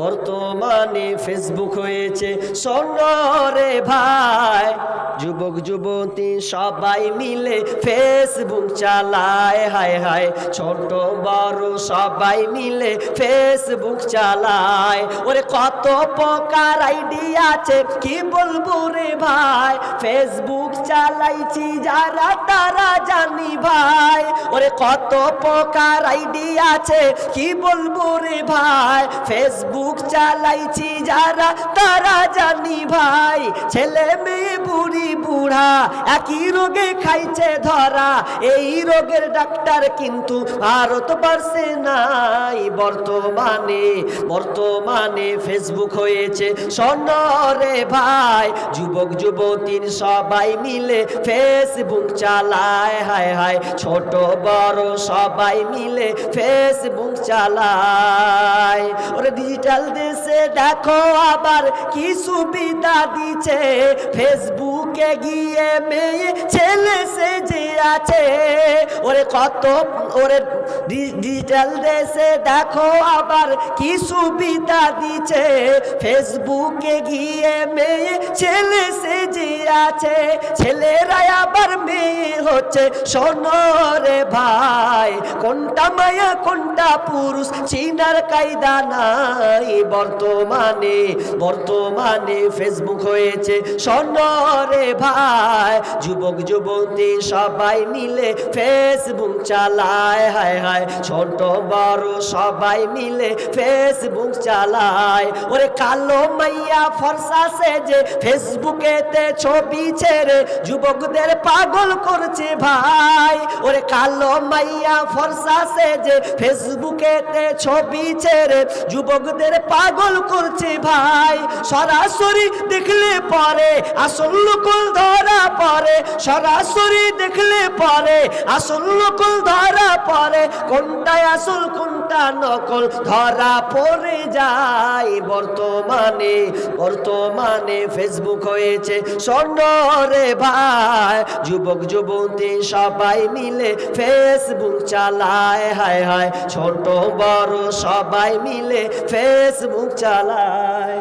বর্তমানে ফেসবুক হয়েছে সোনারে ভাই, যুবক যুবতী সবাই মিলে ফেসবুক চালায়। হায় হায়, ছোট বড় সবাই মিলে ফেসবুক চালায়। ওরে কত প্রকার আইডি আছে কি বলবো রে ভাই, ফেসবুক চালাইছি যারা তারা জানি ভাই। ওরে কত প্রকার আইডি আছে কি বলবো রে ভাই, ফেসবুক চালাইছি যারা তারা জানি ভাই। ছেলে মেয়ে বুড়ি বুড়া একই রোগে খাইছে ধরা, এই রোগের ডাক্তার কিন্তু ভারতবর্ষে নাই। বর্তমানে ফেসবুক হয়েছে সোনারে ভাই, যুবক যুবতীর সবাই মিলে ফেসবুক চালায়। হায় হায়, ছোট বড় সবাই মিলে ফেসবুক চালায়। ওরে ডিজিটাল দেশে দেখো আবার কি সুবিধা দিচ্ছে, ফেসবুকে গিয়ে মেয়ে ছেলে সেজে আছে। ওরে ডিজিটাল দেশে দেখো আবার কি সুবিধা দিচ্ছে, ফেসবুকে গিয়ে মেয়ে ছেলে সেজে আছে। ছেলেরা আবার মেয়ে হচ্ছে সোনারে ভাই, কোনটা মায়া কোনটা পুরুষ চিনার কায়দা নাই। বর্তমানে ফেসবুক হয়েছে সোনারে ভাই, যুবক যুবতী সবাই মিলে ফেসবুক চালায়। হায় হায়, ছোট বড় সবাই মিলে ফেসবুক চালায়। ওরে কালো মাইয়া ফর্সা সেজে ফেসবুকেতে ছবি ছেড়ে যুবকদের পাগল করছে ভাই। ওরে কালো মাইয়া ফর্সা সেজে ফেসবুকেতে ছবি ছেড়ে যুবকদের পাগল করছে ভাই। সরাসরি দেখলে পরে আসল নকল ধরা পড়ে, সরাসরি দেখলে পরে আসল নকল ধরা পড়ে, কোনটাই আসল কোনটা নকল ধরা পড়ে যায়। বর্তমানে ফেসবুক হয়েছে সোনারে ভাই, যুবক যুবতী সবাই মিলে ফেসবুক চালায়। হায় হায়, ছোট বড় সবাই মিলে ফেসবুক চালায়।